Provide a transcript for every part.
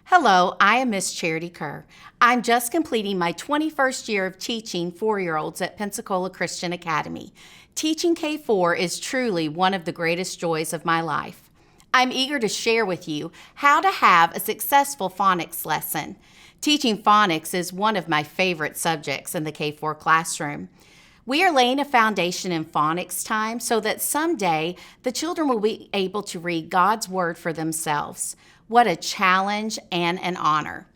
Hello, I am Miss Charity Kerr. I'm just completing my 21st year of teaching 4-year-olds at Pensacola Christian Academy. Teaching K4 is truly one of the greatest joys of my life. I'm eager to share with you how to have a successful phonics lesson. Teaching phonics is one of my favorite subjects in the K4 classroom. We are laying a foundation in phonics time so that someday the children will be able to read God's Word for themselves. What a challenge and an honor.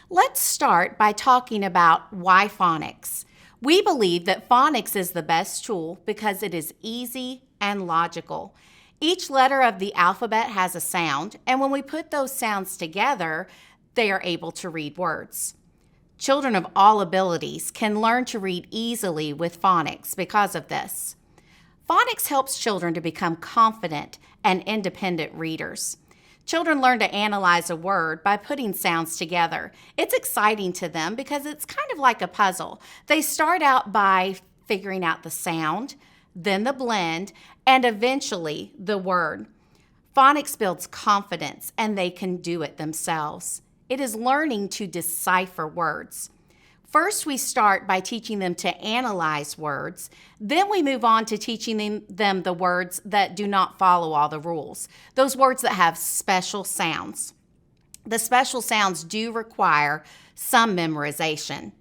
Let's start by talking about why phonics. We believe that phonics is the best tool because it is easy and logical. Each letter of the alphabet has a sound, and when we put those sounds together, they are able to read words. Children of all abilities can learn to read easily with phonics because of this. Phonics helps children to become confident and independent readers. Children learn to analyze a word by putting sounds together. It's exciting to them because it's kind of like a puzzle. They start out by figuring out the sound, then the blend, and eventually the word. Phonics builds confidence, and they can do it themselves. It is learning to decipher words. First, we start by teaching them to analyze words. Then we move on to teaching them the words that do not follow all the rules, those words that have special sounds. The special sounds do require some memorization.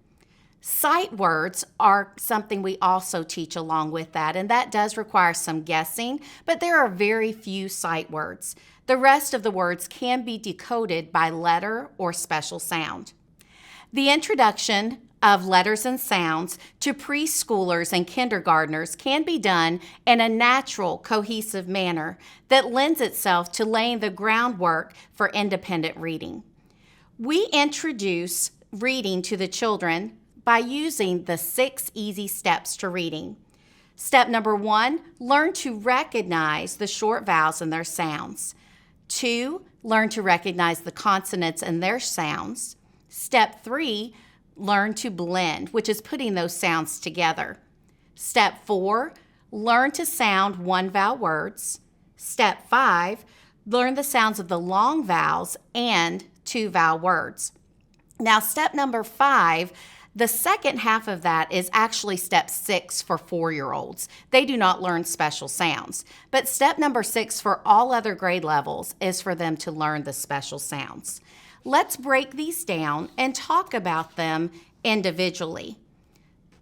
Sight words are something we also teach along with that, and that does require some guessing, but there are very few sight words. The rest of the words can be decoded by letter or special sound. The introduction of letters and sounds to preschoolers and kindergartners can be done in a natural, cohesive manner that lends itself to laying the groundwork for independent reading. We introduce reading to the children by using the 6 easy steps to reading. Step number 1, learn to recognize the short vowels and their sounds. 2, learn to recognize the consonants and their sounds. Step 3, learn to blend, which is putting those sounds together. Step 4, learn to sound one-vowel words. Step 5, learn the sounds of the long vowels and two-vowel words. Now, step number 5, the second half of that is actually step 6 for 4-year-olds. They do not learn special sounds. But step number 6 for all other grade levels is for them to learn the special sounds. Let's break these down and talk about them individually.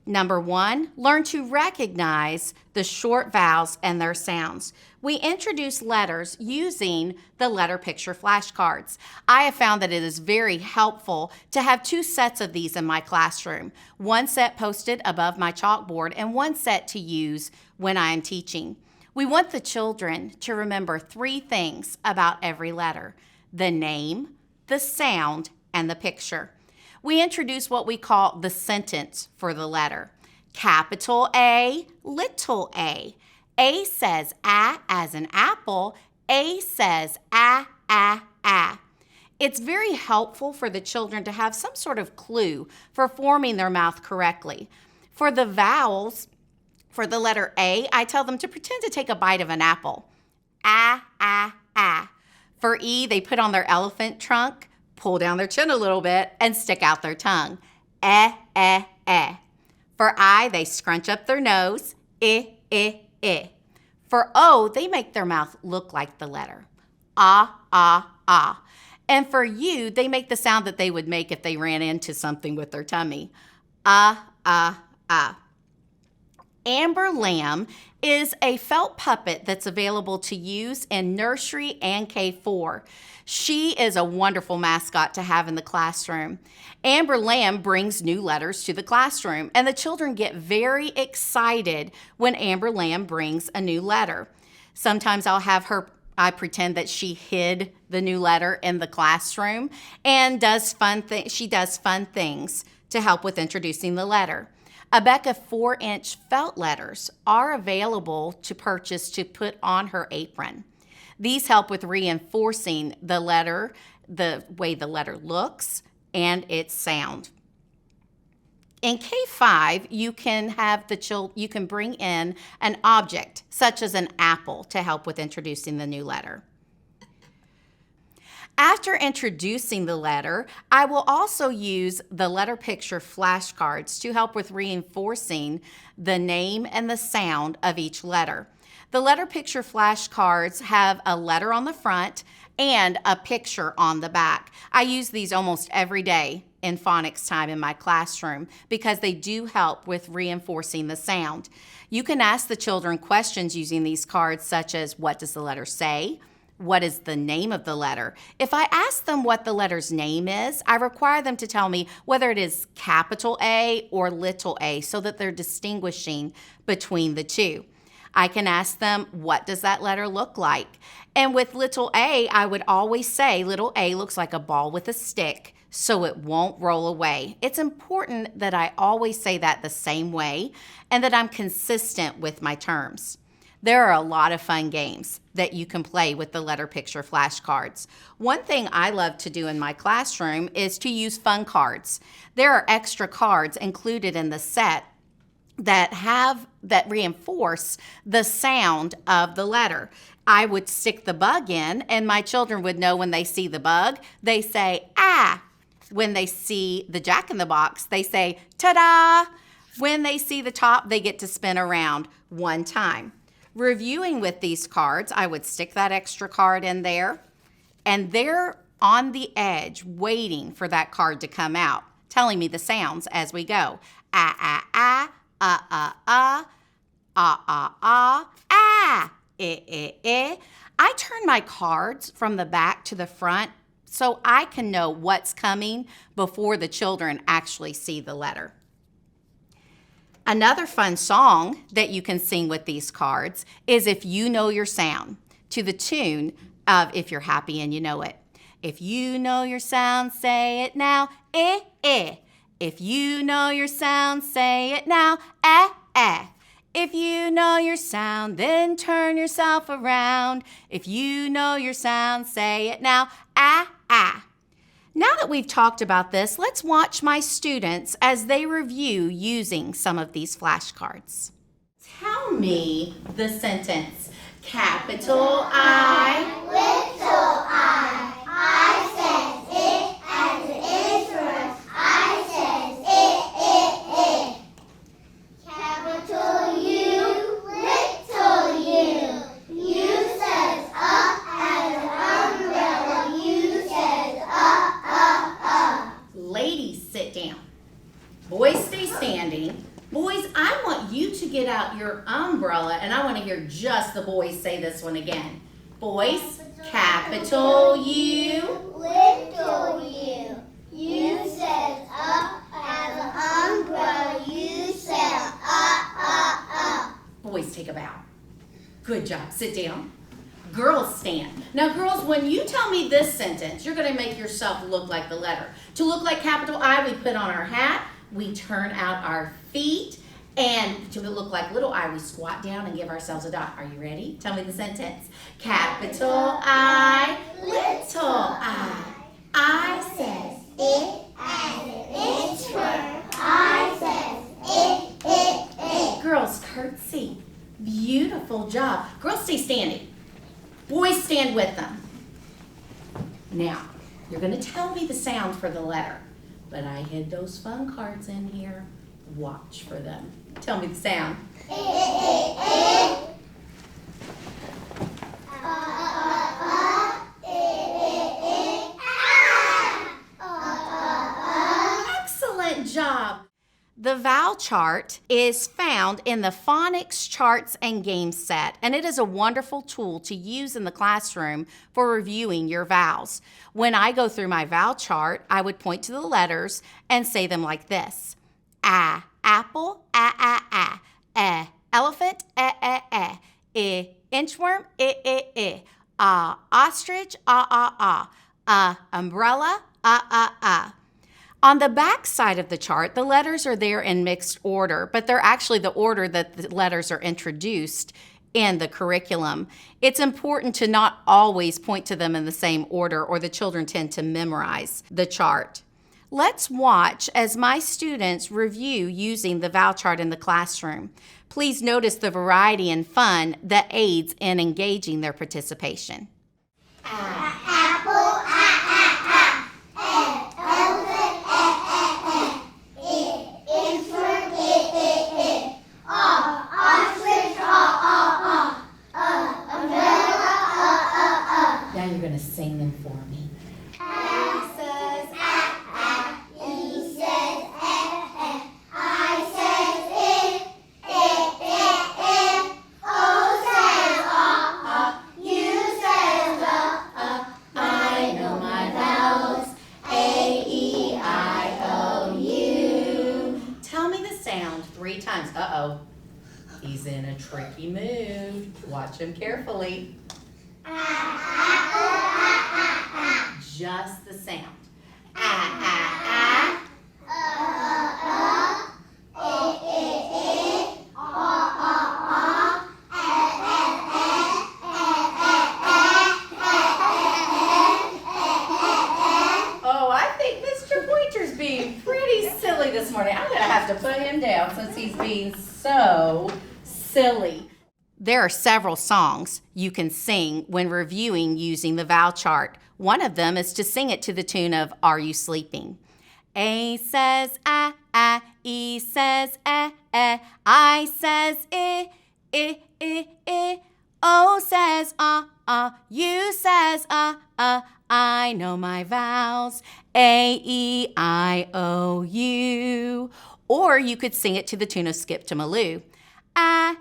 Number 1, learn to recognize the short vowels and their sounds. We introduce letters using the letter picture flashcards. I have found that it is very helpful to have 2 sets of these in my classroom. One set posted above my chalkboard and one set to use when I am teaching. We want the children to remember 3 things about every letter: the name, the sound, and the picture. We introduce what we call the sentence for the letter. Capital A, little a. A says a as in apple. A says a. It's very helpful for the children to have some sort of clue for forming their mouth correctly. For the vowels, for the letter A, I tell them to pretend to take a bite of an apple. A. For E, they put on their elephant trunk, pull down their chin a little bit, and stick out their tongue. Eh. For I, they scrunch up their nose. I. For O, they make their mouth look like the letter. Ah. And for U, they make the sound that they would make if they ran into something with their tummy. Ah. Amber Lamb is a felt puppet that's available to use in nursery and K4. She is a wonderful mascot to have in the classroom. Amber Lamb brings new letters to the classroom, and the children get very excited when Amber Lamb brings a new letter. Sometimes I pretend that she hid the new letter in the classroom and she does fun things to help with introducing the letter. Abeka 4-inch felt letters are available to purchase to put on her apron. These help with reinforcing the letter, the way the letter looks, and its sound. In K5, you can bring in an object, such as an apple, to help with introducing the new letter. After introducing the letter, I will also use the letter picture flashcards to help with reinforcing the name and the sound of each letter. The letter picture flashcards have a letter on the front and a picture on the back. I use these almost every day in phonics time in my classroom because they do help with reinforcing the sound. You can ask the children questions using these cards, such as, what does the letter say? What is the name of the letter? If I ask them what the letter's name is, I require them to tell me whether it is capital A or little a, so that they're distinguishing between the two. I can ask them, what does that letter look like? And with little a, I would always say, little a looks like a ball with a stick, so it won't roll away. It's important that I always say that the same way and that I'm consistent with my terms. There are a lot of fun games that you can play with the letter picture flashcards. One thing I love to do in my classroom is to use fun cards. There are extra cards included in the set that reinforce the sound of the letter. I would stick the bug in, and my children would know when they see the bug, they say, ah. When they see the jack-in-the-box, they say, ta-da. When they see the top, they get to spin around one time. Reviewing with these cards, I would stick that extra card in there, and they're on the edge waiting for that card to come out, telling me the sounds as we go. Ah, ah, ah, ah, eh. I turn my cards from the back to the front so I can know what's coming before the children actually see the letter. Another fun song that you can sing with these cards is If You Know Your Sound, to the tune of If You're Happy and You Know It. If you know your sound, say it now, eh, eh. If you know your sound, say it now, eh, eh. If you know your sound, then turn yourself around. If you know your sound, say it now, ah, ah. Now that we've talked about this, let's watch my students as they review using some of these flashcards. Tell me the sentence. Capital I, little I. I says it as it is for us. I says it. Capital U, little u. U says up as an umbrella. U says up. Ladies, sit down. Boys, stay standing. Boys, I want you to get out your umbrella, and I want to hear just the boys say this one again. Boys, capital U, Little u. U says up as an umbrella. U says up. Boys, take a bow. Good job. Sit down. Girls, stand. Now, girls, when you tell me this sentence, you're going to make yourself look like the letter. To look like capital I, we put on our hat, we turn out our feet, and to look like little I, we squat down and give ourselves a dot. Are you ready? Tell me the sentence. Capital I, little I. I says It as it is for. I says it. Girls, curtsy. Beautiful job. Girls, stay standing. Boys, stand with them. Now, you're going to tell me the sound for the letter, but I hid those fun cards in here. Watch for them. Tell me the sound. Excellent job. The vowel chart is found in the phonics charts and games set, and it is a wonderful tool to use in the classroom for reviewing your vowels. When I go through my vowel chart, I would point to the letters and say them like this. A, apple, elephant, inchworm, ostrich, umbrella, On the back side of the chart, the letters are there in mixed order, but they're actually the order that the letters are introduced in the curriculum. It's important to not always point to them in the same order, or the children tend to memorize the chart. Let's watch as my students review using the vowel chart in the classroom. Please notice the variety and fun that aids in engaging their participation. Apple, to sing them for me. A says ah, E says eh. I says O says U says I know my vowels. A, E, I, O, U. Tell me the sound 3 times. Uh-oh. He's in a tricky mood. Watch him carefully. Just the sound. Oh, I think Mr. Pointer's being pretty silly this morning. I'm going to have to put him down since he's being so silly. There are several songs you can sing when reviewing using the vowel chart. One of them is to sing it to the tune of Are You Sleeping? A says E says I says O says U says I know my vowels. A, E, I, O, U. Or you could sing it to the tune of Skip to Maloo. I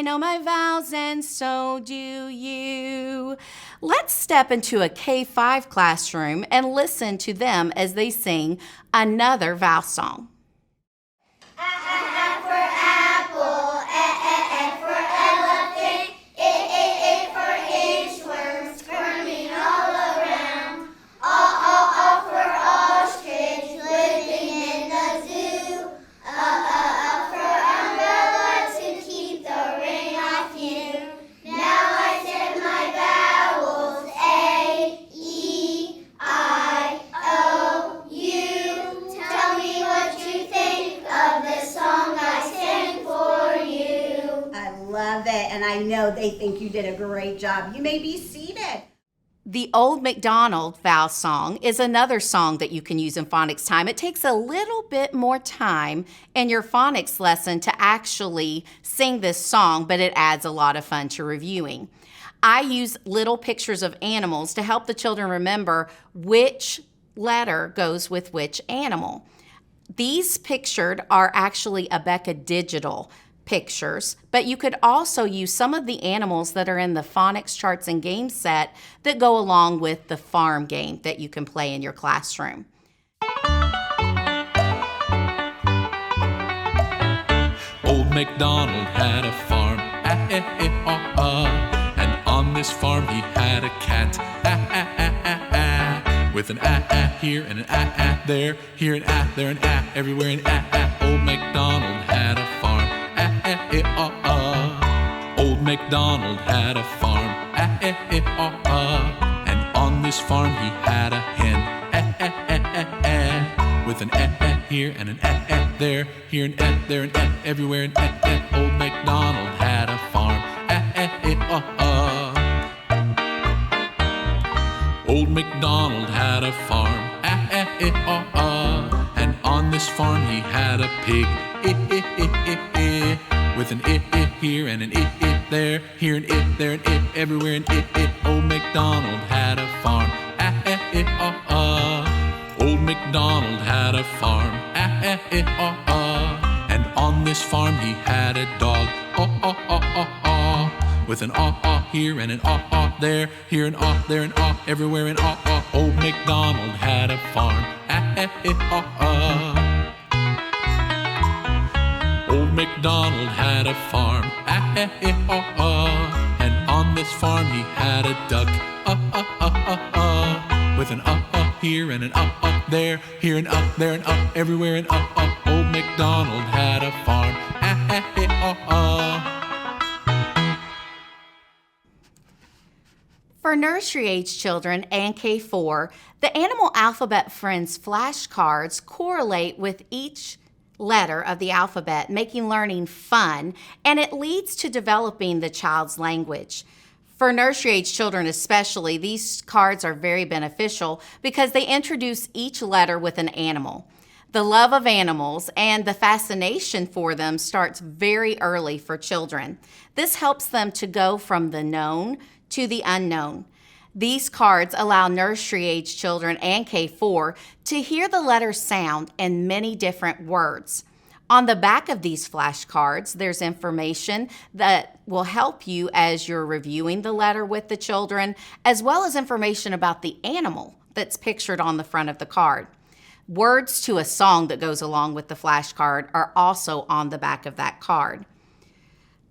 know my vowels and so do you. Let's step into a K-5 classroom and listen to them as they sing another vowel song. For apple, for elephant, for inchworms, squirming all around. For ostrich, living in the zoo. For umbrella to keep the rain off you. Now I said my vowels, A, E, I, O, U. Tell me what you think of the song I sang for you. I love it, and I know they think you did a great job. You may be seated. The Old MacDonald vowel song is another song that you can use in phonics time. It takes a little bit more time in your phonics lesson to actually sing this song, but it adds a lot of fun to reviewing. I use little pictures of animals to help the children remember which letter goes with which animal. These pictured are actually Abeka digital pictures, but you could also use some of the animals that are in the phonics charts and game set that go along with the farm game that you can play in your classroom. Old MacDonald had a farm, and on this farm he had a cat, with an here and an there, here and there and everywhere and Old MacDonald had a farm, Old MacDonald had a farm, and on this farm he had a hen, with an here and an there, here and there and everywhere and Old MacDonald had a farm, Old MacDonald had a farm, and on this farm he had a pig, with an here and an there, here and there and everywhere and Old MacDonald had a farm, Old MacDonald had a farm, and on this farm he had a dog, with an here and an there, here and there and everywhere and Old MacDonald had a farm, Old MacDonald had a farm, and on this farm he had a duck, with an here and an there, here and there and everywhere and Old MacDonald had a farm, For nursery-age children and K4, the Animal Alphabet Friends flashcards correlate with each letter of the alphabet, making learning fun, and it leads to developing the child's language. For nursery-age children especially, these cards are very beneficial because they introduce each letter with an animal. The love of animals and the fascination for them starts very early for children. This helps them to go from the known to the unknown. These cards allow nursery-age children and K4 to hear the letter sound in many different words. On the back of these flashcards, there's information that will help you as you're reviewing the letter with the children, as well as information about the animal that's pictured on the front of the card. Words to a song that goes along with the flashcard are also on the back of that card.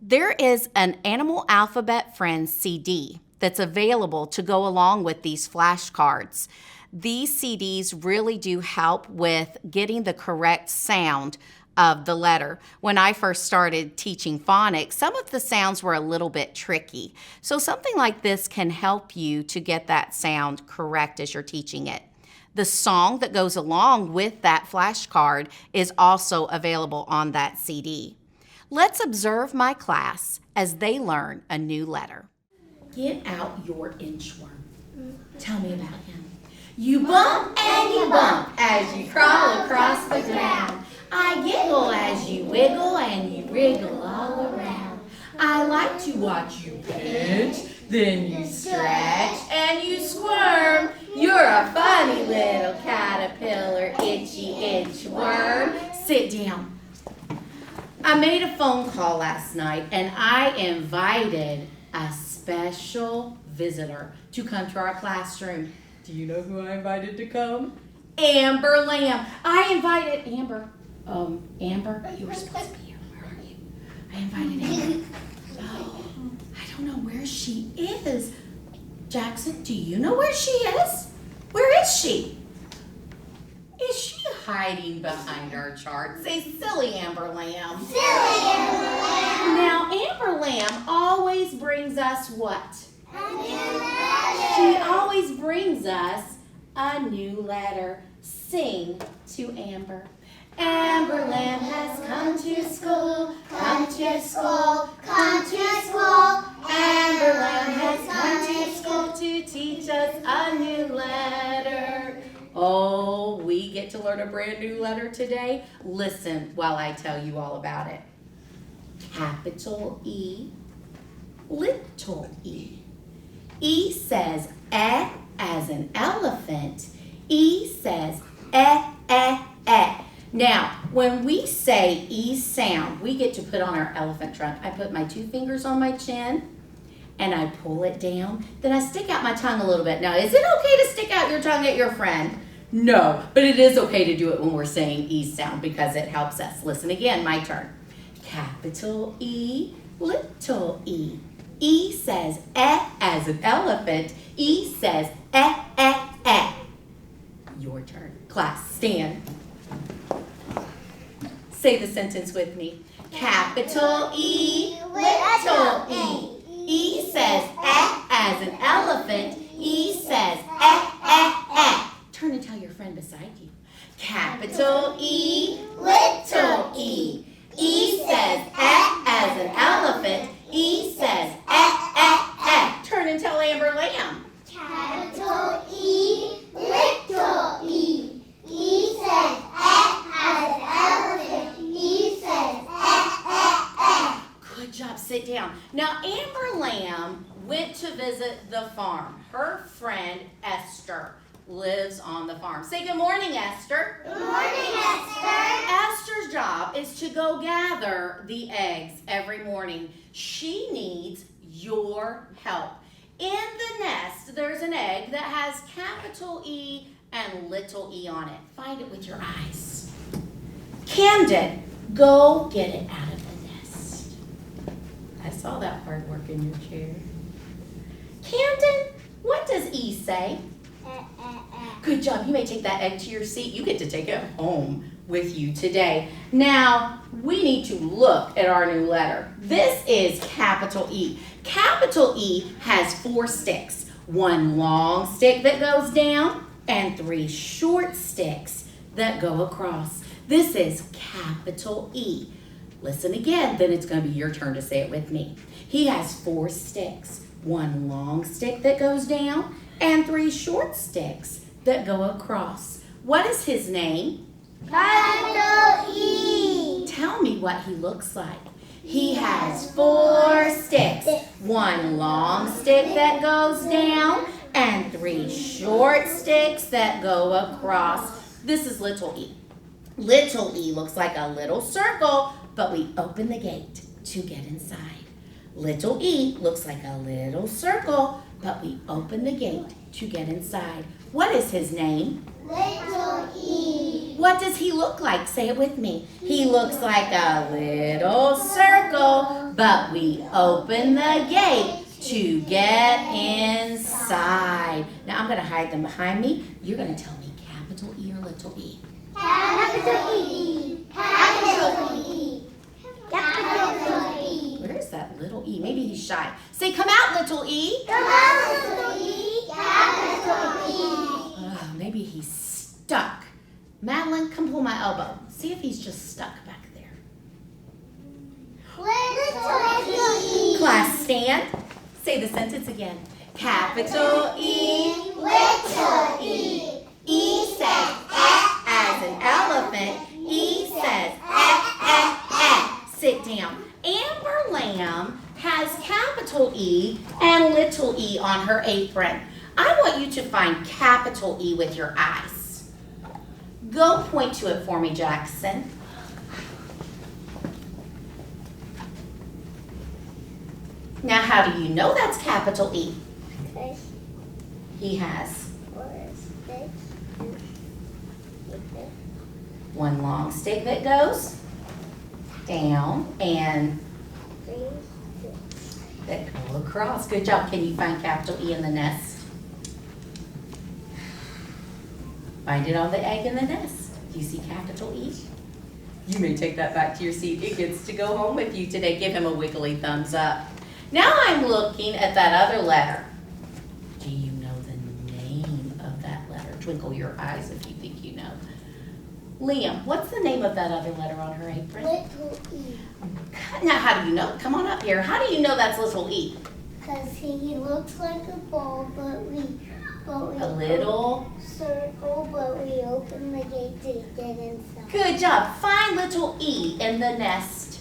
There is an Animal Alphabet Friends CD that's available to go along with these flashcards. These CDs really do help with getting the correct sound of the letter. When I first started teaching phonics, some of the sounds were a little bit tricky. So something like this can help you to get that sound correct as you're teaching it. The song that goes along with that flashcard is also available on that CD. Let's observe my class as they learn a new letter. Get out your inchworm. Tell me about him. You bump and you bump as you crawl across the ground. I giggle as you wiggle and you wriggle all around. I like to watch you pinch, then you stretch and you squirm. You're a funny little caterpillar, itchy inchworm. Sit down. I made a phone call last night and I invited a special visitor to come to our classroom. Do you know who I invited to come? Amber Lamb. I invited Amber. Amber, you were supposed to be here. Where are you? I invited Amber. Oh, I don't know where she is. Jackson, do you know where she is? Where is she? Is she hiding behind our chart? Say silly Amber Lamb. Silly Amber Lamb. Now, Amber Lamb always brings us what? A new letter. She always brings us a new letter. Sing to Amber. Amber Lamb has come to school, come to school, come to school. Amber Lamb has come to school to teach us a new letter. Oh, we get to learn a brand new letter today? Listen while I tell you all about it. Capital E, little e. E says as an elephant. E says eh. Now, when we say E sound, we get to put on our elephant trunk. I put my 2 fingers on my chin and I pull it down. Then I stick out my tongue a little bit. Now, is it okay to stick out your tongue at your friend? No, but it is okay to do it when we're saying E sound because it helps us. Listen again, my turn. Capital E, little e. E says as an elephant. E says eh. Your turn. Class, stand. Say the sentence with me. Capital E, little e. E says as an elephant. E says eh. Turn and tell your friend beside you. Capital E, little e. E says as an elephant. E says eh. Turn and tell Amber Lamb. Capital E, little e. E says as an elephant. E says Good job, sit down. Now, Amber Lamb went to visit the farm. Her friend, Esther, lives on the farm. Say good morning, Esther. Good morning, Esther. Esther's job is to go gather the eggs every morning. She needs your help. In the nest, there's an egg that has capital E and little e on it. Find it with your eyes. Camden, go get it out of the nest. I saw that hard work in your chair. Camden, what does E say? Good job. You may take that egg to your seat. You get to take it home with you today. Now, we need to look at our new letter. This is capital E. Capital E has 4 sticks. 1 long stick that goes down and 3 short sticks that go across. This is capital E. Listen again, then it's going to be your turn to say it with me. He has 4 sticks. 1 long stick that goes down and 3 short sticks that go across. What is his name? Capital E. Tell me what he looks like. He has 4 sticks. 1 long stick that goes down and 3 short sticks that go across. This is little e. Little e looks like a little circle, but we open the gate to get inside. Little e looks like a little circle, but we open the gate to get inside. What is his name? Little E. What does he look like? Say it with me. He looks like a little circle, but we open the gate to get inside. Now I'm going to hide them behind me. You're going to tell me capital E or little e. Capital E. Capital E. Capital E. Where's that little e? Maybe he's shy. Say, come out, little e. Come on, little E. Capital E. Oh, maybe he's stuck. Madeline, come pull my elbow. See if he's just stuck back there. Little E. Class, stand. Say the sentence again. Capital E. Little E. E says as an elephant. E says Sit down. Amber Lamb has capital E and little e on her apron. I want you to find capital E with your eyes. Go point to it for me, Jackson. Now, how do you know that's capital E? Okay. He has 4 sticks. 1 long stick that goes down and 3 sticks. that go across. Good job. Can you find capital E in the nest? Find it on the egg in the nest. Do you see capital E? You may take that back to your seat. It gets to go home with you today. Give him a wiggly thumbs up. Now I'm looking at that other letter. Do you know the name of that letter? Twinkle your eyes if you think you know. Liam, what's the name of that other letter on her apron? Little E. Now, how do you know? Come on up here. How do you know that's little E? Because he looks like a ball, but we A little. circle, but we open the gate to get inside. Good job. Find little E in the nest.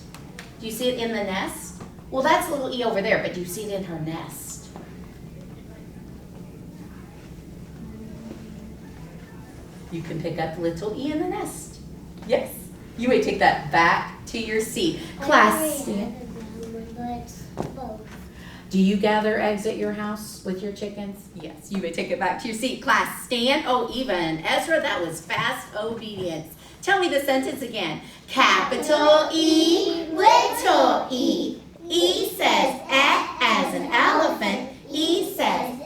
Do you see it in the nest? Well, that's little E over there, but do you see it in her nest? You can pick up little E in the nest. Yes. You may take that back to your seat. Class, stand. Do you gather eggs at your house with your chickens? Yes, you may take it back to your seat. Class, stand. Oh, even. Ezra, that was fast obedience. Tell me the sentence again. Capital E, little e. E says as an elephant. E says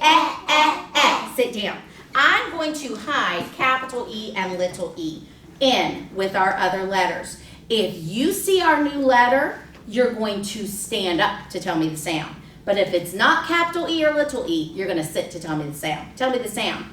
Sit down. I'm going to hide capital E and little e in with our other letters. If you see our new letter, you're going to stand up to tell me the sound. But if it's not capital E or little e, you're going to sit to tell me the sound. Tell me the sound.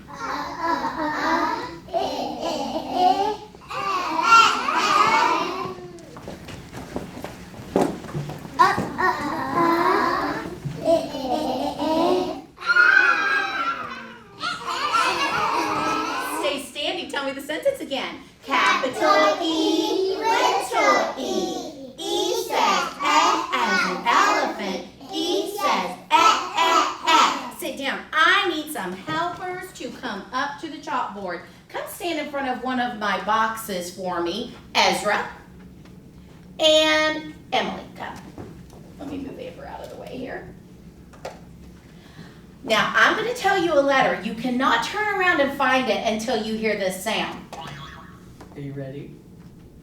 Stay standing. Tell me the sentence again. Capital E, little e. E says as an elephant. E says Sit down. I need some helpers to come up to the chalkboard. Come stand in front of one of my boxes for me. Ezra and Emily, come. Let me move Amber out of the way here. Now, I'm going to tell you a letter. You cannot turn around and find it until you hear this sound. Are you ready?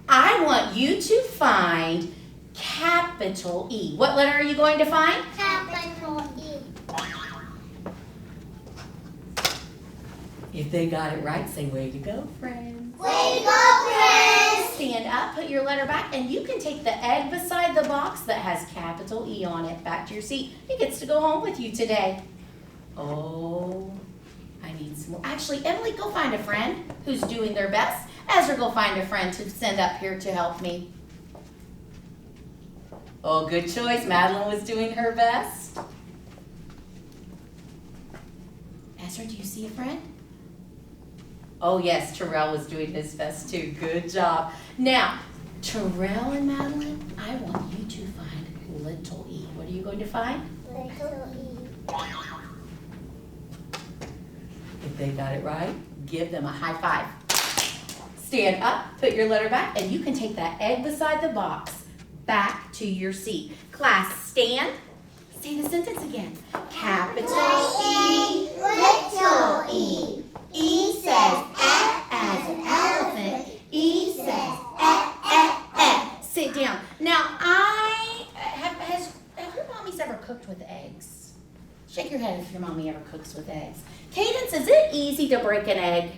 I want you to find capital E. What letter are you going to find? Capital E. If they got it right, say way to go, friends. Way to go, friends! Stand up, put your letter back, and you can take the egg beside the box that has capital E on it back to your seat. It gets to go home with you today. Oh, I need some more. Actually, Emily, go find a friend who's doing their best. Ezra, go find a friend to send up here to help me. Oh, good choice. Madeline was doing her best. Ezra, do you see a friend? Oh yes, Terrell was doing his best too. Good job. Now, Terrell and Madeline, I want you to find little e. What are you going to find? Little e. If they got it right, give them a high five. Stand up, put your letter back, and you can take that egg beside the box back to your seat. Class, stand. Say the sentence again. Capital E, Little e. E says as an elephant. E says Sit down. Now, has your mommies ever cooked with eggs? Shake your head if your mommy ever cooks with eggs. Cadence, is it easy to break an egg?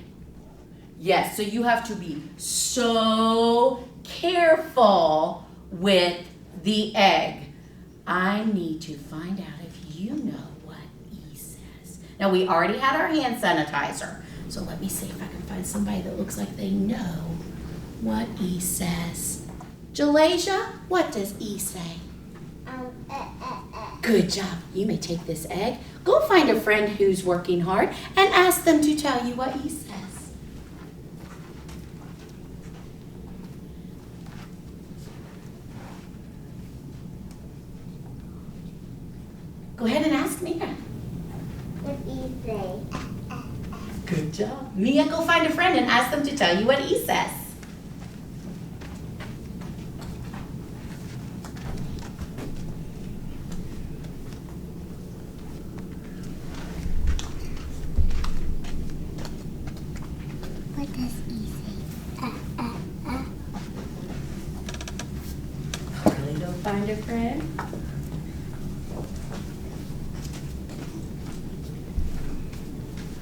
Yes, so you have to be so careful with the egg. I need to find out if you know what E says. Now, we already had our hand sanitizer, so let me see if I can find somebody that looks like they know what E says. Jalasia, what does E say? Good job. You may take this egg, go find a friend who's working hard, and ask them to tell you what E says. Go ahead and ask Mia. What e say? Good job. Mia, go find a friend and ask them to tell you what E says. What does e say? Really, go find a friend.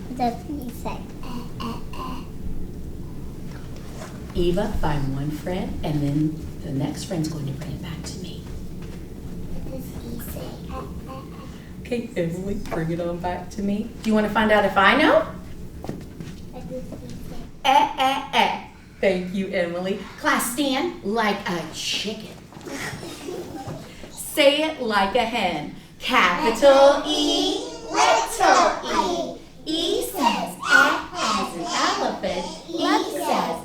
What does e say? Eva, find one friend, and then the next friend's going to bring it back to me. What does e say? Okay, Emily, bring it on back to me. Do you want to find out if I know? What does e say? Thank you, Emily. Class, stand like a chicken. Say it like a hen. Capital E, little e. E says as an elephant. E says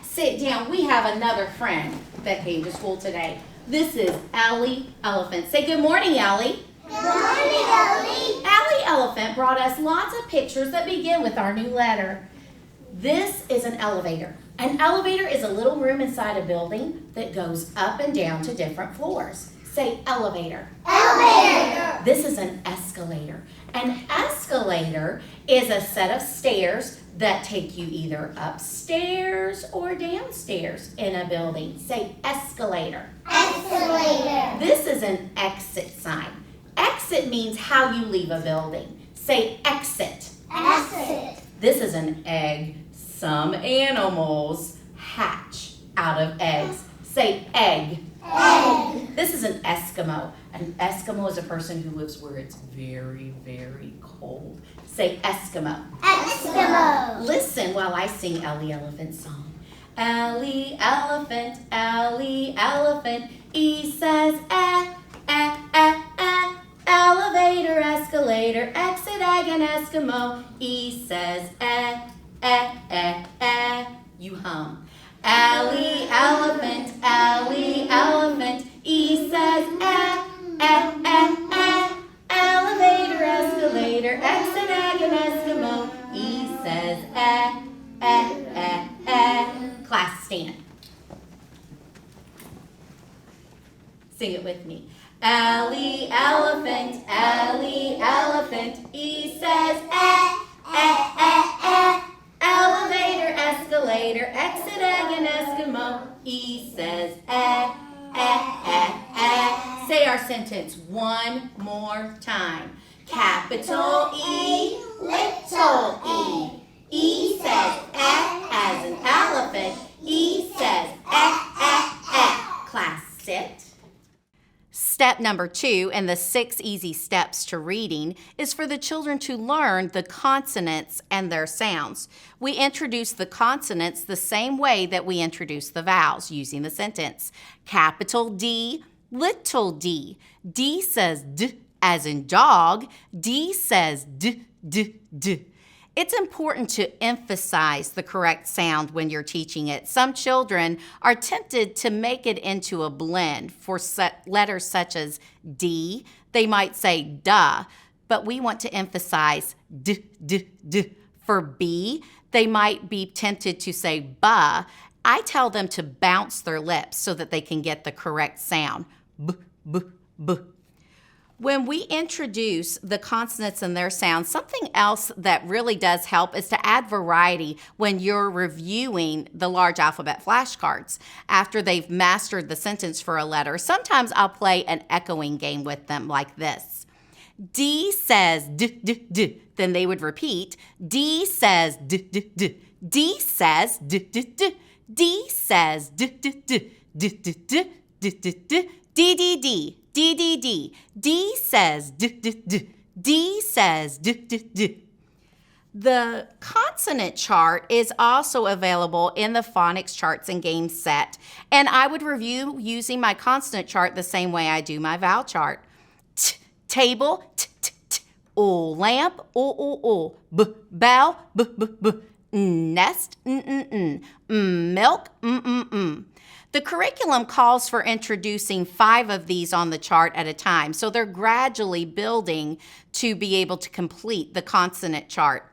Sit down. We have another friend that came to school today. This is Ellie Elephant. Say good morning, Ellie. Good morning, Ellie. Ellie Elephant brought us lots of pictures that begin with our new letter. This is an elevator. An elevator is a little room inside a building that goes up and down to different floors. Say elevator. Elevator. This is an escalator. An escalator is a set of stairs that take you either upstairs or downstairs in a building. Say escalator. Escalator. This is an exit sign. Exit means how you leave a building. Say exit. Exit. This is an egg. Some animals hatch out of eggs. Say egg. Egg. This is an Eskimo. An Eskimo is a person who lives where it's very, very cold. Say Eskimo. Eskimo. Listen while I sing Ellie Elephant's song. Ellie Elephant, Ellie Elephant, E says elevator, escalator, exit, egg, and Eskimo. E says You hum. Ellie Elephant, Ellie Elephant, E says elevator, escalator, exit, egg, and Eskimo. E says Class, stand. Sing it with me. Ellie Elephant, E says elevator, escalator, exit, egg, and Eskimo. E says Say our sentence one more time. Capital E, little e. E says as an elephant. E says Class, sit. Step number 2 in the 6 easy steps to reading is for the children to learn the consonants and their sounds. We introduce the consonants the same way that we introduce the vowels using the sentence. Capital D, little d. D says D as in dog. D says D, D, D. It's important to emphasize the correct sound when you're teaching it. Some children are tempted to make it into a blend for letters such as D. They might say duh, but we want to emphasize d, d, d. For B, they might be tempted to say buh. I tell them to bounce their lips so that they can get the correct sound. B, b, b. When we introduce the consonants and their sounds, something else that really does help is to add variety when you're reviewing the large alphabet flashcards. After they've mastered the sentence for a letter, sometimes I'll play an echoing game with them like this. D says d, d, d. Then they would repeat, D says d, d, d. D says d, d, d. D says d, d, d. D, d, d. D, d, d. D, d, d. D, D, D. D says D, D, D. D says D, D, D. The consonant chart is also available in the phonics charts and games set. And I would review using my consonant chart the same way I do my vowel chart. T, table, t, t, t. O, lamp, o, b, bow, b, b, b. Nest, milk, The curriculum calls for introducing 5 of these on the chart at a time, so they're gradually building to be able to complete the consonant chart.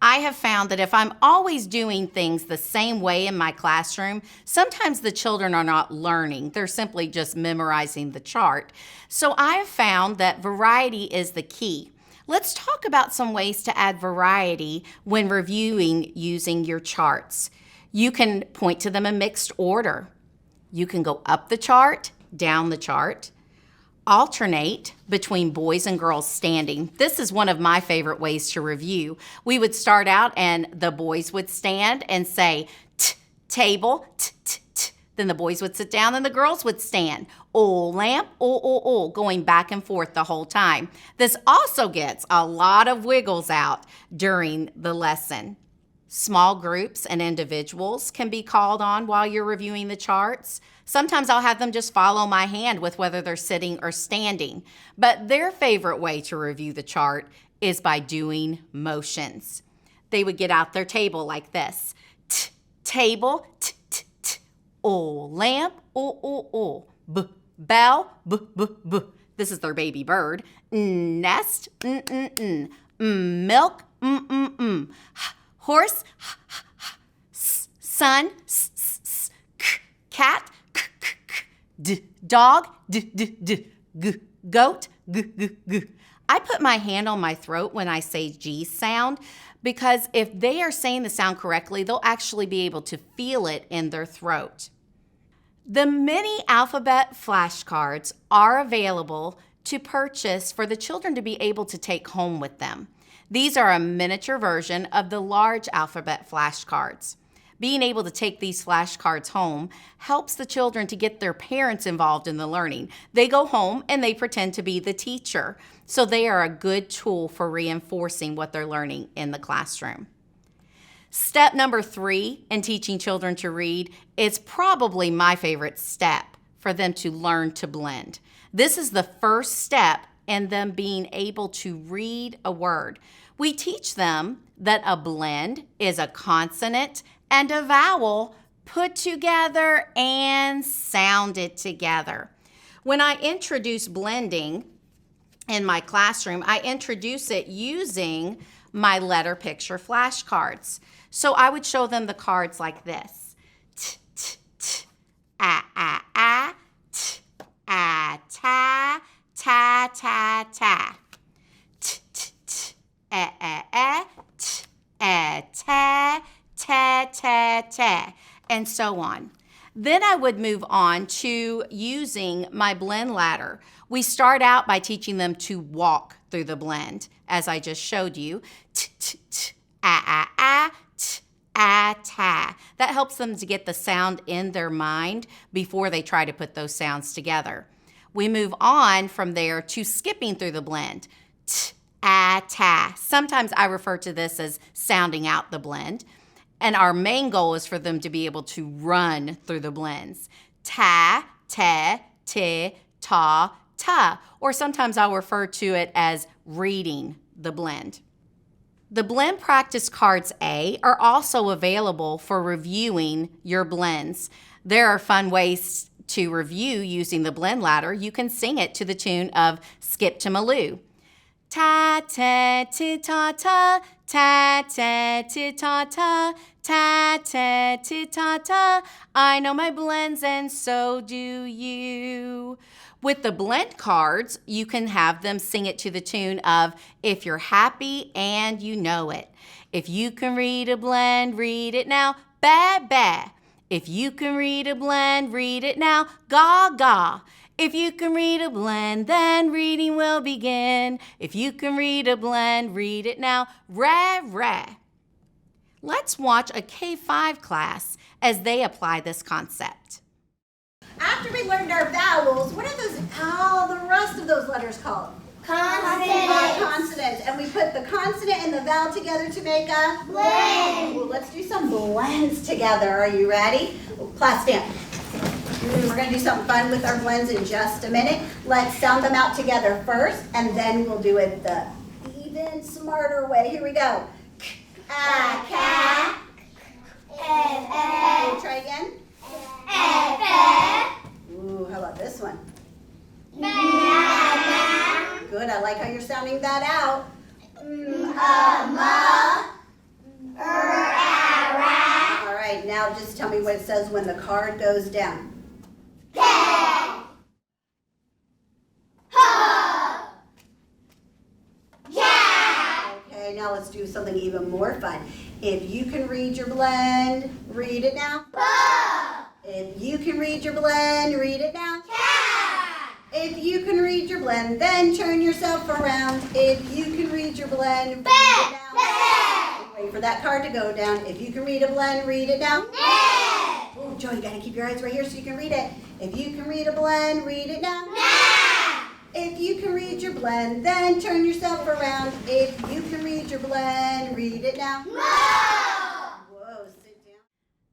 I have found that if I'm always doing things the same way in my classroom, sometimes the children are not learning. They're simply just memorizing the chart. So I have found that variety is the key. Let's talk about some ways to add variety when reviewing using your charts. You can point to them in mixed order. You can go up the chart, down the chart, alternate between boys and girls standing. This is one of my favorite ways to review. We would start out and the boys would stand and say, t, table, t, t, t. Then the boys would sit down and the girls would stand. O, lamp, o, going back and forth the whole time. This also gets a lot of wiggles out during the lesson. Small groups and individuals can be called on while you're reviewing the charts. Sometimes I'll have them just follow my hand with whether they're sitting or standing. But their favorite way to review the chart is by doing motions. They would get out their table like this. T, table, t, t, t. O, lamp, o, b, bow, b, b, b. This is their baby bird. Nest, milk, horse, sun, cat, dog, goat, I put my hand on my throat when I say G sound because if they are saying the sound correctly, they'll actually be able to feel it in their throat. The mini alphabet flashcards are available to purchase for the children to be able to take home with them. These are a miniature version of the large alphabet flashcards. Being able to take these flashcards home helps the children to get their parents involved in the learning. They go home and they pretend to be the teacher, so they are a good tool for reinforcing what they're learning in the classroom. Step number 3 in teaching children to read is probably my favorite step for them to learn to blend. This is the first step in them being able to read a word. We teach them that a blend is a consonant and a vowel put together and sounded together. When I introduce blending in my classroom, I introduce it using my letter picture flashcards. So I would show them the cards like this. T, t, t, a, t, a, ta, ta, ta, ta. T, t, t, t, ta, ta, ta, ta, and so on. Then I would move on to using my blend ladder. We start out by teaching them to walk through the blend, as I just showed you. T, t, t, a, t, a, ta. That helps them to get the sound in their mind before they try to put those sounds together. We move on from there to skipping through the blend. T, a, ta. Sometimes I refer to this as sounding out the blend. And our main goal is for them to be able to run through the blends. Ta, te, ti, ta, ta. Or sometimes I'll refer to it as reading the blend. The blend practice cards A are also available for reviewing your blends. There are fun ways to review using the blend ladder. You can sing it to the tune of Skip to Maloo. Ta-ta-ti-ta-ta, ta-ta-ti-ta-ta, ta-ta-ti-ta-ta. I know my blends and so do you. With the blend cards, you can have them sing it to the tune of If You're Happy and You Know It. If you can read a blend, read it now, ba-ba. If you can read a blend, read it now, ga-ga. If you can read a blend, then reading will begin. If you can read a blend, read it now, rah-rah. Let's watch a K-5 class as they apply this concept. After we learned our vowels, what are all the rest of those letters called? Consonants. Consonants. And we put the consonant and the vowel together to make a Blend. Well, let's do some blends together. Are you ready? Class stand. We're going to do something fun with our blends in just a minute. Let's sound them out together first, and then we'll do it the even smarter way. Here we go. Ka. We'll try again. Ooh, how about this one? Good, I like how you're sounding that out. All right, now just tell me what it says when the card goes down. Okay, now let's do something even more fun. If you can read your blend, read it now. If you can read your blend, read it now. If you can read your blend, then turn yourself around. If you can read your blend, read it now. Wait for that card to go down. If you can read a blend, read it now. Oh, Joe, you gotta keep your eyes right here so you can read it. If you can read a blend, read it now. If you can read your blend, then turn yourself around. If you can read your blend, read it now. Whoa, sit down.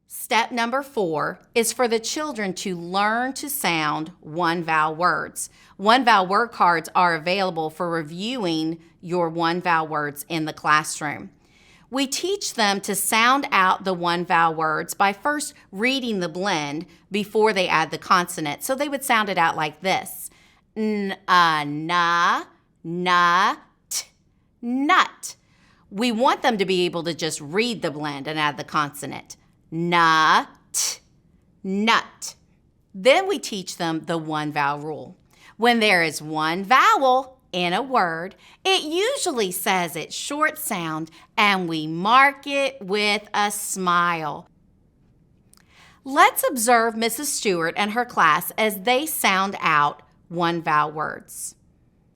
Step number 4 is for the children to learn to sound one-vowel words. One-vowel word cards are available for reviewing your one-vowel words in the classroom. We teach them to sound out the one-vowel words by first reading the blend before they add the consonant. So they would sound it out like this. Na, t, nut. We want them to be able to just read the blend and add the consonant. Na, t, nut. Then we teach them the one-vowel rule. When there is one vowel in a word, it usually says its short sound, and we mark it with a smile. Let's observe Mrs. Stewart and her class as they sound out one-vowel words.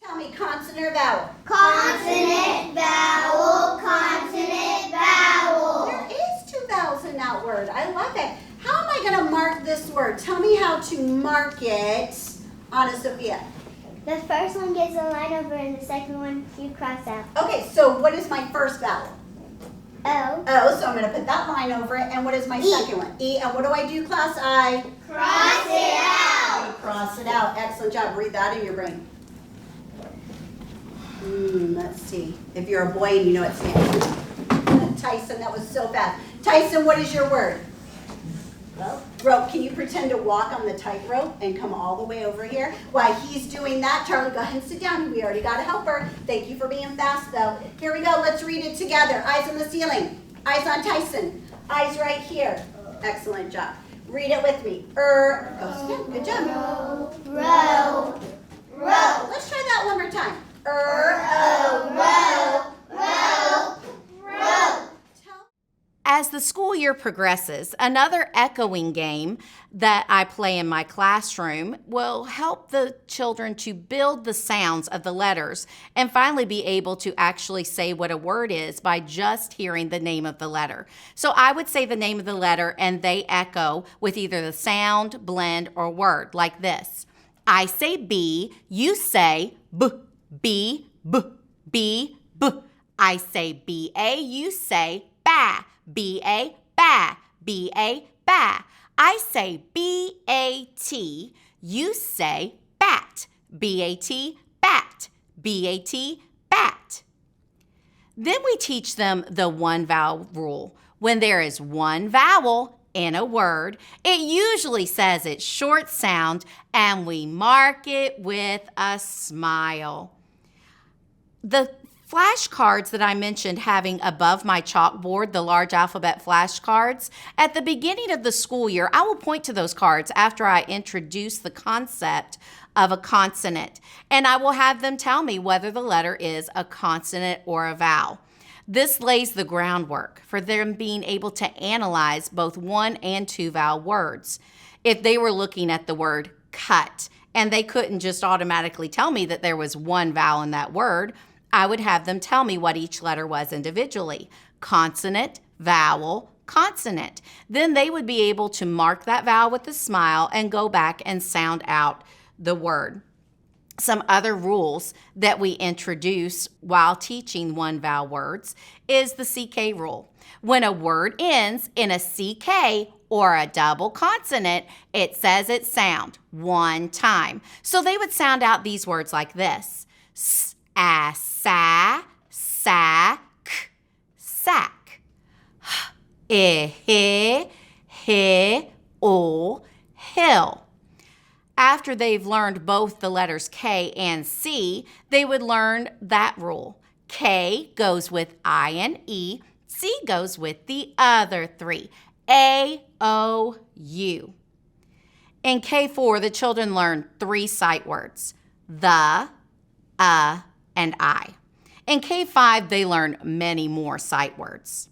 Tell me consonant or vowel? Consonant, vowel, consonant, vowel. There is 2 vowels in that word. I love it. How am I going to mark this word? Tell me how to mark it, Anna Sophia. The first one gets a line over and the second one you cross out. Okay, so what is my first vowel? O. O, so I'm going to put that line over it. And what is my second one? E. And what do I do, class? I Cross it out. cross it out. Excellent job. Read that in your brain. Let's see. If you're a boy and you know it's stands. Tyson, that was so fast. Tyson, what is your word? Rope. Rope. Can you pretend to walk on the tightrope and come all the way over here? While he's doing that, Charlie, go ahead and sit down. We already got a helper. Thank you for being fast, though. Here we go. Let's read it together. Eyes on the ceiling. Eyes on Tyson. Eyes right here. Excellent job. Read it with me. Good job. Row. Row. Let's try that one more time. Row. Row. Row. As the school year progresses, another echoing game that I play in my classroom will help the children to build the sounds of the letters and finally be able to actually say what a word is by just hearing the name of the letter. So I would say the name of the letter and they echo with either the sound, blend, or word like this. I say B, you say B, B, B, B, B. I say B-A, you say ba. B-A, ba, B-A, ba. I say B-A-T, you say bat, B-A-T, bat, B-A-T, bat. Then we teach them the one vowel rule. When there is one vowel in a word, it usually says its short sound, and we mark it with a smile. The flashcards that I mentioned having above my chalkboard, the large alphabet flashcards, at the beginning of the school year, I will point to those cards after I introduce the concept of a consonant, and I will have them tell me whether the letter is a consonant or a vowel. This lays the groundwork for them being able to analyze both one and two vowel words. If they were looking at the word cut and they couldn't just automatically tell me that there was one vowel in that word, I would have them tell me what each letter was individually. Consonant, vowel, consonant. Then they would be able to mark that vowel with a smile and go back and sound out the word. Some other rules that we introduce while teaching one vowel words is the CK rule. When a word ends in a CK or a double consonant, it says its sound one time. So they would sound out these words like this: s, a, sa, sack, sack. H, hi, o, hill. After they've learned both the letters K and C, they would learn that rule. K goes with I and E. C goes with the other three. A, O, U. In K4, the children learn 3 sight words: the, and I. In K5, they learn many more sight words.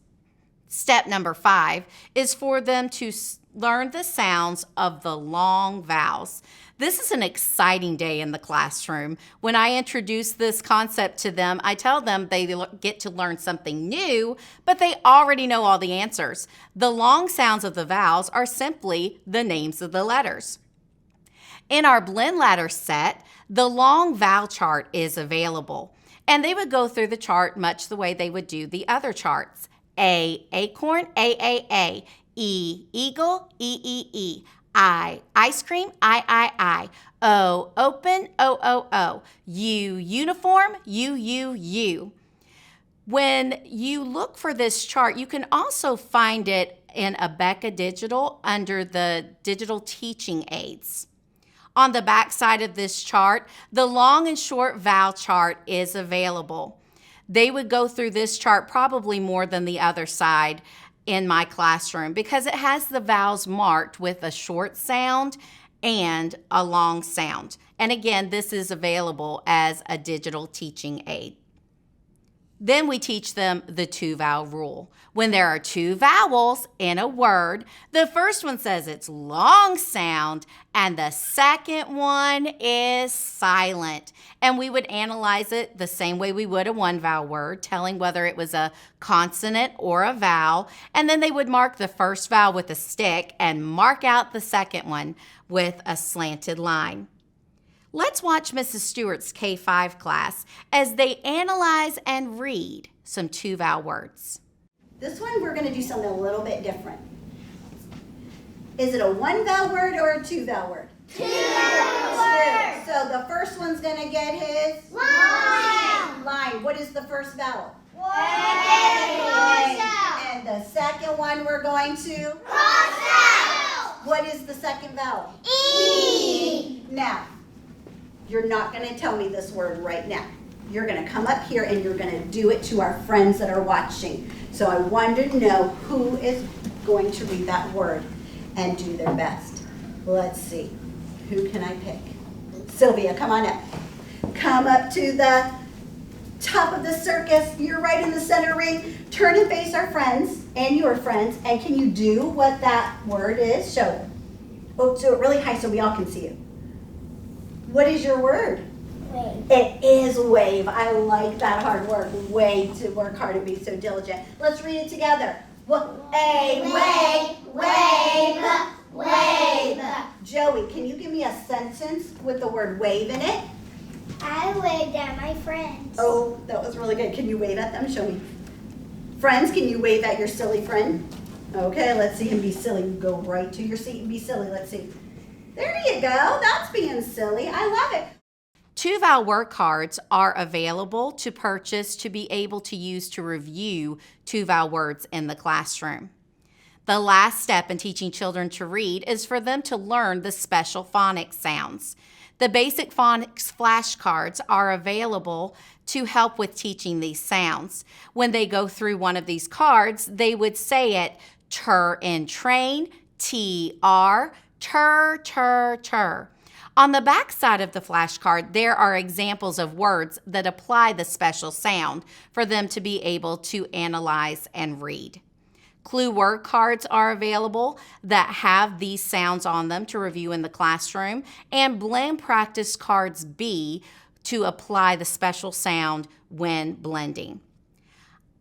Step number 5 is for them to learn the sounds of the long vowels. This is an exciting day in the classroom. When I introduce this concept to them, I tell them they get to learn something new, but they already know all the answers. The long sounds of the vowels are simply the names of the letters. In our blend ladder set, the long vowel chart is available, and they would go through the chart much the way they would do the other charts. A, acorn, A. E, eagle, E. I, ice cream, I. O, open, O. U, uniform, U. When you look for this chart, you can also find it in Abeka Digital under the digital teaching aids. On the back side of this chart, the long and short vowel chart is available. They would go through this chart probably more than the other side in my classroom because it has the vowels marked with a short sound and a long sound. And again, this is available as a digital teaching aid. Then we teach them the 2-vowel rule. When there are 2 vowels in a word, the first one says its long sound and the second one is silent. And we would analyze it the same way we would a 1-vowel word, telling whether it was a consonant or a vowel. And then they would mark the first vowel with a stick and mark out the second one with a slanted line. Let's watch Mrs. Stewart's K5 class as they analyze and read some 2-vowel words. This one we're going to do something a little bit different. Is it a 1-vowel word or a 2-vowel word? 2-vowel word. So the first one's going to get his line. What is the first vowel? And the second one we're going to cross out. What is the second vowel? E. Now, you're not going to tell me this word right now. You're going to come up here and you're going to do it to our friends that are watching. So I want to know who is going to read that word and do their best. Let's see. Who can I pick? Sylvia, come on up. Come up to the top of the circus. You're right in the center ring. Turn and face our friends and your friends. And can you do what that word is? Show them. Oh, do it really high so we all can see you. What is your word? Wave. It is wave. I like that hard word. Wave, to work hard and be so diligent. Let's read it together. Wave. Joey, can you give me a sentence with the word wave in it? I waved at my friends. Oh, that was really good. Can you wave at them? Show me. Friends, can you wave at your silly friend? Okay, let's see him be silly. Go right to your seat and be silly. Let's see. There you go. That's being silly. I love it. 2-vowel word cards are available to purchase to be able to use to review 2-vowel words in the classroom. The last step in teaching children to read is for them to learn the special phonics sounds. The basic phonics flashcards are available to help with teaching these sounds. When they go through one of these cards, they would say it tur in train, T-R, tur, tur, tur. On the back side of the flashcard, there are examples of words that apply the special sound for them to be able to analyze and read. Clue word cards are available that have these sounds on them to review in the classroom, and blend practice cards B to apply the special sound when blending.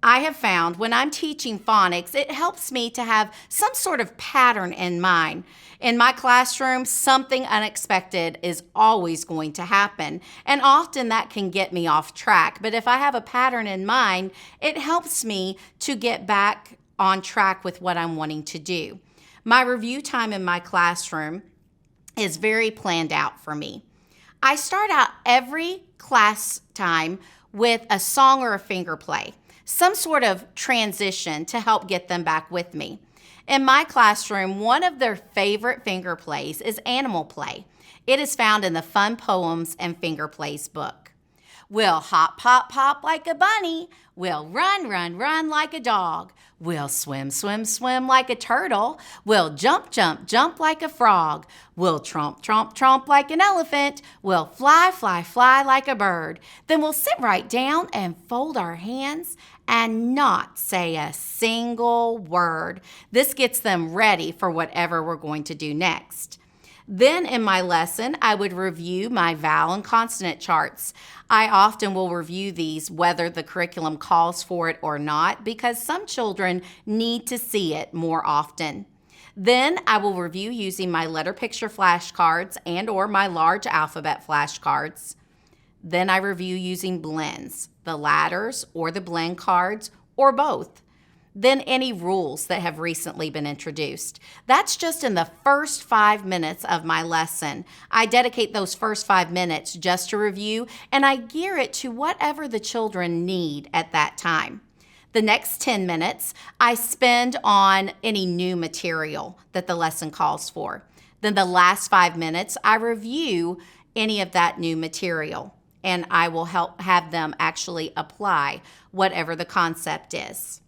I have found when I'm teaching phonics, it helps me to have some sort of pattern in mind. In my classroom, something unexpected is always going to happen, and often that can get me off track. But if I have a pattern in mind, it helps me to get back on track with what I'm wanting to do. My review time in my classroom is very planned out for me. I start out every class time with a song or a finger play, some sort of transition to help get them back with me. In my classroom, one of their favorite finger plays is animal play. It is found in the Fun Poems and Finger Plays book. We'll hop, hop, hop like a bunny. We'll run, run, run like a dog. We'll swim, swim, swim like a turtle. We'll jump, jump, jump like a frog. We'll tromp, tromp, tromp like an elephant. We'll fly, fly, fly like a bird. Then we'll sit right down and fold our hands and not say a single word. This gets them ready for whatever we're going to do next. Then in my lesson, I would review my vowel and consonant charts. I often will review these whether the curriculum calls for it or not, because some children need to see it more often. Then I will review using my letter picture flashcards and or my large alphabet flashcards. Then I review using blends, the ladders or the blend cards or both. Then any rules that have recently been introduced. That's just in the first 5 minutes of my lesson. I dedicate those first 5 minutes just to review, and I gear it to whatever the children need at that time. The next 10 minutes, I spend on any new material that the lesson calls for. Then the last 5 minutes, I review any of that new material, and I will have them actually apply whatever the concept is.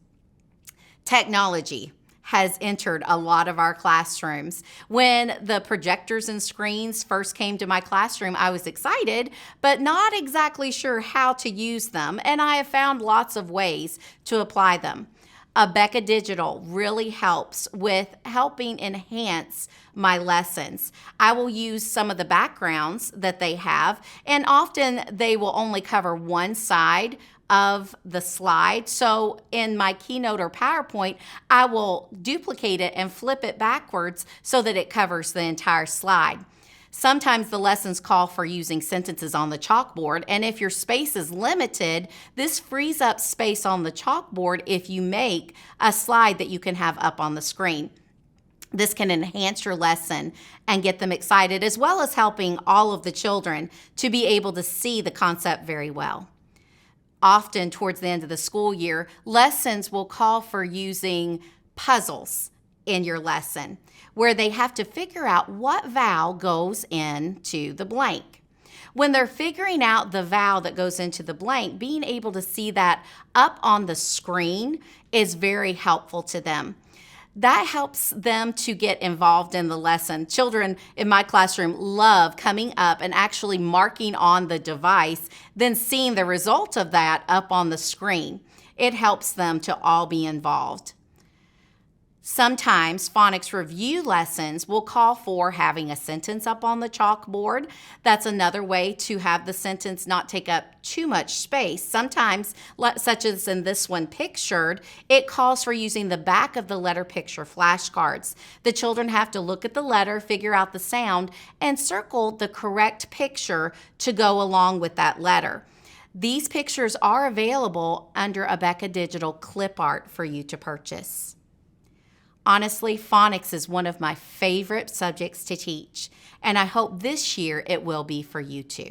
Technology has entered a lot of our classrooms. When the projectors and screens first came to my classroom, I was excited, but not exactly sure how to use them, and I have found lots of ways to apply them. Abeka Digital really helps with helping enhance my lessons. I will use some of the backgrounds that they have, and often they will only cover one side of the slide. So in my Keynote or PowerPoint, I will duplicate it and flip it backwards so that it covers the entire slide. Sometimes the lessons call for using sentences on the chalkboard, and if your space is limited, this frees up space on the chalkboard if you make a slide that you can have up on the screen. This can enhance your lesson and get them excited, as well as helping all of the children to be able to see the concept very well. Often towards the end of the school year, lessons will call for using puzzles in your lesson, where they have to figure out what vowel goes into the blank. When they're figuring out the vowel that goes into the blank, being able to see that up on the screen is very helpful to them. That helps them to get involved in the lesson. Children in my classroom love coming up and actually marking on the device, then seeing the result of that up on the screen. It helps them to all be involved. Sometimes phonics review lessons will call for having a sentence up on the chalkboard. That's another way to have the sentence not take up too much space. Sometimes, such as in this one pictured, it calls for using the back of the letter picture flashcards. The children have to look at the letter, figure out the sound, and circle the correct picture to go along with that letter. These pictures are available under Abeka Digital Clip Art for you to purchase. Honestly, phonics is one of my favorite subjects to teach, and I hope this year it will be for you too.